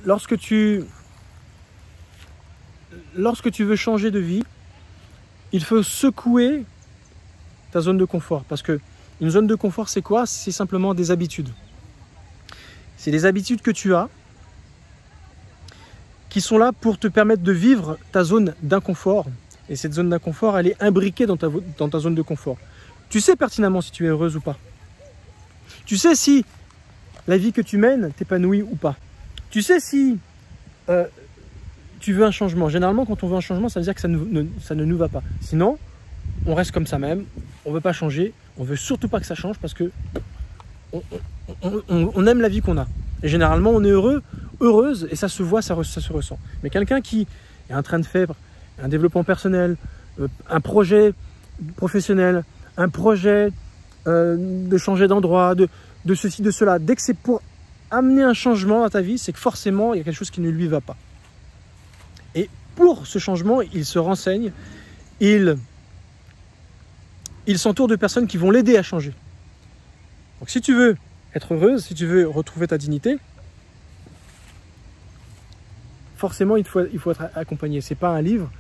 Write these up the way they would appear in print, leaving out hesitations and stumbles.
lorsque tu veux changer de vie, il faut secouer ta zone de confort. Parce que une zone de confort, c'est quoi? C'est simplement des habitudes. C'est des habitudes que tu as qui sont là pour te permettre de vivre ta zone d'inconfort. Et cette zone d'inconfort, elle est imbriquée dans ta zone de confort. Tu sais pertinemment si tu es heureuse ou pas. Tu sais si la vie que tu mènes t'épanouit ou pas. Tu sais si tu veux un changement. Généralement, quand on veut un changement, ça veut dire que ça ne nous va pas. Sinon, on reste comme ça même. On ne veut pas changer. On ne veut surtout pas que ça change parce que on aime la vie qu'on a. Et généralement, on est heureuse, et ça se voit, ça se ressent. Mais quelqu'un qui est en train de faire un développement personnel, un projet professionnel, un projet de changer d'endroit, de ceci, de cela, dès que c'est pour amener un changement dans ta vie, c'est que forcément, il y a quelque chose qui ne lui va pas. Et pour ce changement, il se renseigne, il s'entoure de personnes qui vont l'aider à changer. Donc si tu veux être heureuse, si tu veux retrouver ta dignité, forcément il faut être accompagné. Ce n'est pas un livre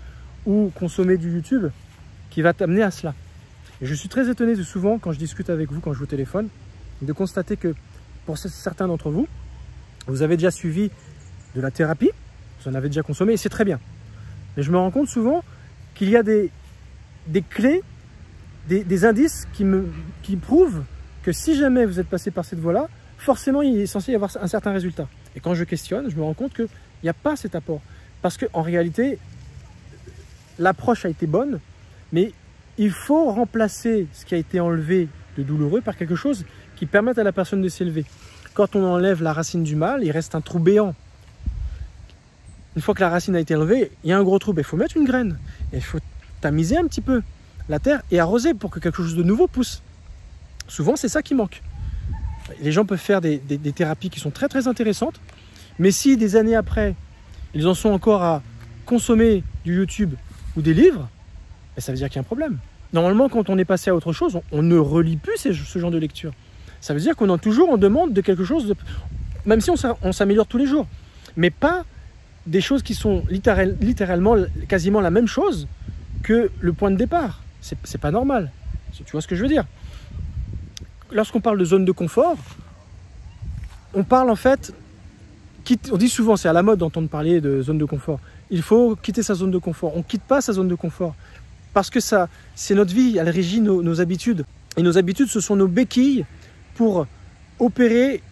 ou consommer du YouTube qui va t'amener à cela. Et je suis très étonné de souvent, quand je discute avec vous, quand je vous téléphone, de constater que pour certains d'entre vous, vous avez déjà suivi de la thérapie, vous en avez déjà consommé et c'est très bien. Mais je me rends compte souvent qu'il y a des clés, des indices qui prouvent que si jamais vous êtes passé par cette voie-là, forcément il est censé y avoir un certain résultat. Et quand je questionne, je me rends compte qu'il n'y a pas cet apport. Parce qu'en réalité, l'approche a été bonne, mais il faut remplacer ce qui a été enlevé de douloureux par quelque chose qui permette à la personne de s'élever. Quand on enlève la racine du mal, il reste un trou béant. Une fois que la racine a été enlevée, il y a un gros trou. Il faut mettre une graine. Et il faut tamiser un petit peu la terre et arroser pour que quelque chose de nouveau pousse. Souvent, c'est ça qui manque. Les gens peuvent faire des thérapies qui sont très très intéressantes, mais si des années après, ils en sont encore à consommer du YouTube ou des livres, ça veut dire qu'il y a un problème. Normalement, quand on est passé à autre chose, on ne relit plus ce genre de lecture. Ça veut dire qu'on est toujours en demande de quelque chose, même si on s'améliore tous les jours, mais pas des choses qui sont littéralement quasiment la même chose que le point de départ. C'est pas normal. Tu vois ce que je veux dire? Lorsqu'on parle de zone de confort, on parle en fait, on dit souvent, c'est à la mode d'entendre parler de zone de confort. Il faut quitter sa zone de confort. On ne quitte pas sa zone de confort parce que c'est notre vie, elle régit nos habitudes. Et nos habitudes, ce sont nos béquilles pour opérer,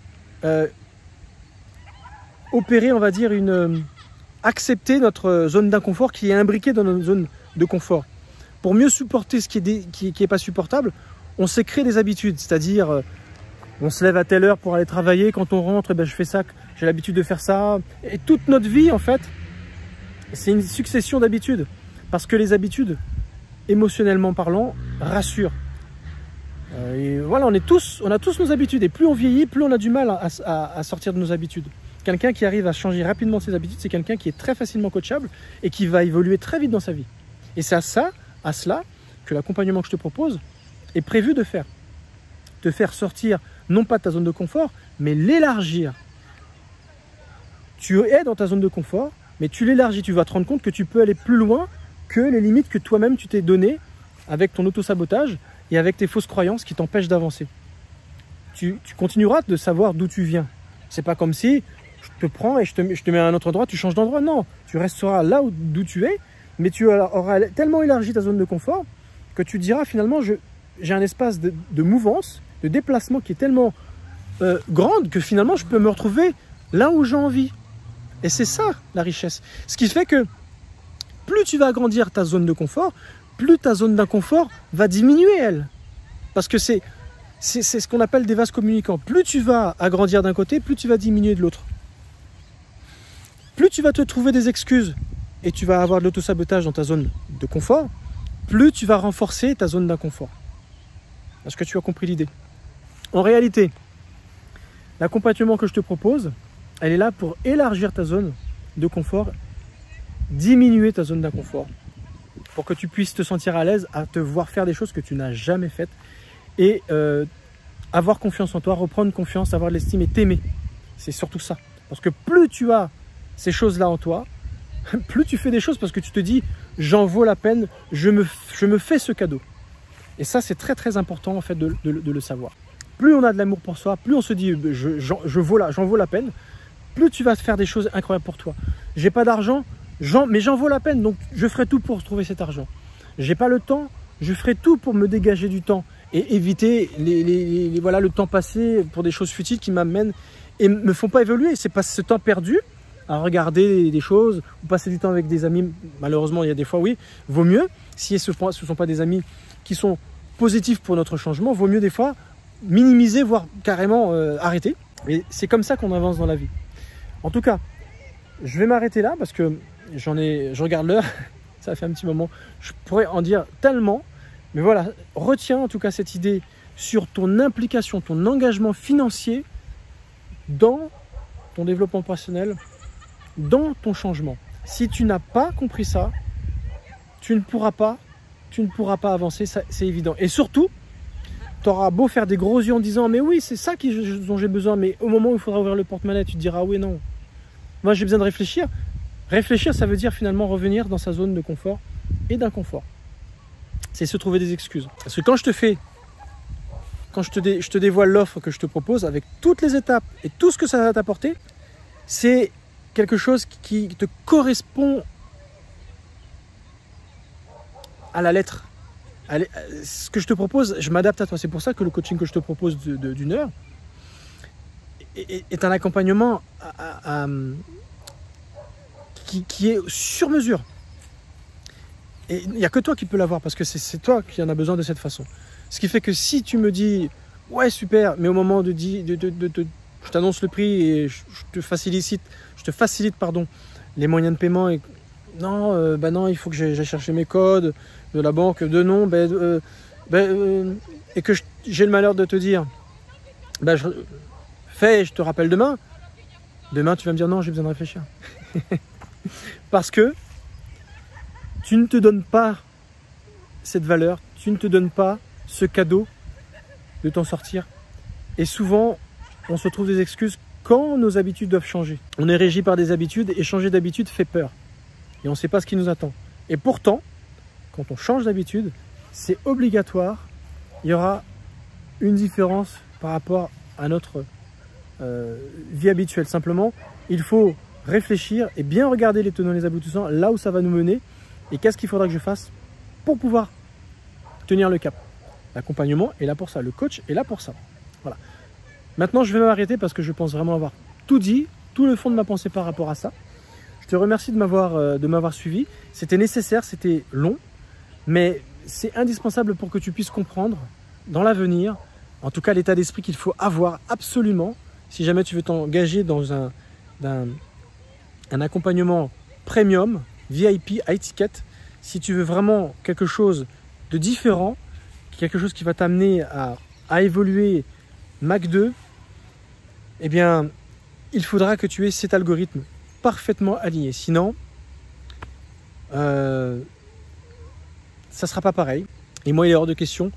on va dire, accepter notre zone d'inconfort qui est imbriquée dans notre zone de confort. Pour mieux supporter ce qui est pas supportable, on s'est créé des habitudes, c'est-à-dire on se lève à telle heure pour aller travailler, quand on rentre, je fais ça, j'ai l'habitude de faire ça. Et toute notre vie, en fait, c'est une succession d'habitudes. Parce que les habitudes, émotionnellement parlant, rassurent. Et voilà, on a tous nos habitudes. Et plus on vieillit, plus on a du mal à sortir de nos habitudes. Quelqu'un qui arrive à changer rapidement ses habitudes, c'est quelqu'un qui est très facilement coachable et qui va évoluer très vite dans sa vie. Et c'est à cela que l'accompagnement que je te propose est prévu de faire. Te faire sortir, non pas de ta zone de confort, mais l'élargir. Tu es dans ta zone de confort, mais tu l'élargis. Tu vas te rendre compte que tu peux aller plus loin que les limites que toi-même tu t'es données avec ton auto-sabotage et avec tes fausses croyances qui t'empêchent d'avancer. Tu continueras de savoir d'où tu viens. C'est pas comme si je te prends et je te mets à un autre endroit, tu changes d'endroit. Non, tu resteras là d'où tu es, mais tu auras tellement élargi ta zone de confort que tu diras finalement j'ai un espace de mouvance, de déplacement qui est tellement grande que finalement je peux me retrouver là où j'ai envie. Et c'est ça la richesse. Ce qui fait que plus tu vas agrandir ta zone de confort, plus ta zone d'inconfort va diminuer elle. Parce que c'est ce qu'on appelle des vases communicants. Plus tu vas agrandir d'un côté, plus tu vas diminuer de l'autre. Plus tu vas te trouver des excuses et tu vas avoir de l'auto-sabotage dans ta zone de confort, plus tu vas renforcer ta zone d'inconfort. Est-ce que tu as compris l'idée? En réalité, l'accompagnement que je te propose, elle est là pour élargir ta zone de confort, diminuer ta zone d'inconfort, pour que tu puisses te sentir à l'aise à te voir faire des choses que tu n'as jamais faites et avoir confiance en toi, reprendre confiance, avoir de l'estime et t'aimer. C'est surtout ça. Parce que plus tu as ces choses-là en toi, plus tu fais des choses parce que tu te dis « j'en vaux la peine, je me fais ce cadeau ». Et ça, c'est très très important en fait de le savoir. Plus on a de l'amour pour soi, plus on se dit « j'en vaux la peine », plus tu vas faire des choses incroyables pour toi. J'ai pas d'argent, mais j'en vaux la peine, donc je ferai tout pour trouver cet argent. J'ai pas le temps, je ferai tout pour me dégager du temps et éviter voilà, le temps passé pour des choses futiles qui m'amènent et me font pas évoluer. C'est pas ce temps perdu à regarder des choses ou passer du temps avec des amis. Malheureusement, il y a des fois, oui, vaut mieux, si ce ne sont pas des amis qui sont positifs pour notre changement, vaut mieux des fois minimiser, voire carrément arrêter. Et c'est comme ça qu'on avance dans la vie. En tout cas, je vais m'arrêter là parce que je regarde l'heure, ça fait un petit moment, je pourrais en dire tellement, mais voilà, retiens en tout cas cette idée sur ton implication, ton engagement financier dans ton développement personnel, dans ton changement. Si tu n'as pas compris ça, tu ne pourras pas avancer, c'est évident. Et surtout, tu auras beau faire des gros yeux en disant « mais oui, c'est ça dont j'ai besoin », mais au moment où il faudra ouvrir le porte-monnaie, tu te diras « oui, non, moi j'ai besoin de réfléchir ». Réfléchir, ça veut dire finalement revenir dans sa zone de confort et d'inconfort. C'est se trouver des excuses. Parce que quand je te dévoile l'offre que je te propose avec toutes les étapes et tout ce que ça va t'apporter, c'est quelque chose qui te correspond à la lettre. Ce que je te propose, je m'adapte à toi. C'est pour ça que le coaching que je te propose d'une heure est un accompagnement qui est sur mesure. Et il n'y a que toi qui peux l'avoir parce que c'est toi qui en as besoin de cette façon. Ce qui fait que si tu me dis « ouais, super », mais au moment je t'annonce le prix et je te facilite les moyens de paiement et non, non, il faut que j'aille chercher mes codes de la banque, de non, et que j'ai le malheur de te dire je te rappelle demain. Demain, tu vas me dire non, j'ai besoin de réfléchir. Parce que tu ne te donnes pas cette valeur, tu ne te donnes pas ce cadeau de t'en sortir. Et souvent, on se trouve des excuses quand nos habitudes doivent changer. On est régi par des habitudes et changer d'habitude fait peur. Et on ne sait pas ce qui nous attend. Et pourtant, quand on change d'habitude, c'est obligatoire. Il y aura une différence par rapport à notre vie habituelle. Simplement, il faut réfléchir et bien regarder les tenants et les aboutissants, là où ça va nous mener et qu'est-ce qu'il faudra que je fasse pour pouvoir tenir le cap. L'accompagnement est là pour ça, le coach est là pour ça. Voilà. Maintenant, je vais m'arrêter parce que je pense vraiment avoir tout dit, tout le fond de ma pensée par rapport à ça. Je te remercie de m'avoir suivi. C'était nécessaire, c'était long, mais c'est indispensable pour que tu puisses comprendre dans l'avenir, en tout cas l'état d'esprit qu'il faut avoir absolument si jamais tu veux t'engager dans un accompagnement premium, VIP, high ticket, si tu veux vraiment quelque chose de différent, quelque chose qui va t'amener à évoluer Mac 2, eh bien, il faudra que tu aies cet algorithme parfaitement aligné. Sinon, ça ne sera pas pareil. Et moi, il est hors de question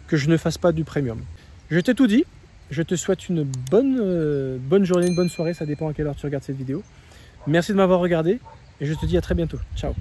que je ne fasse pas du premium. Je t'ai tout dit. Je te souhaite une bonne journée, une bonne soirée. Ça dépend à quelle heure tu regardes cette vidéo. Merci de m'avoir regardé et je te dis à très bientôt. Ciao.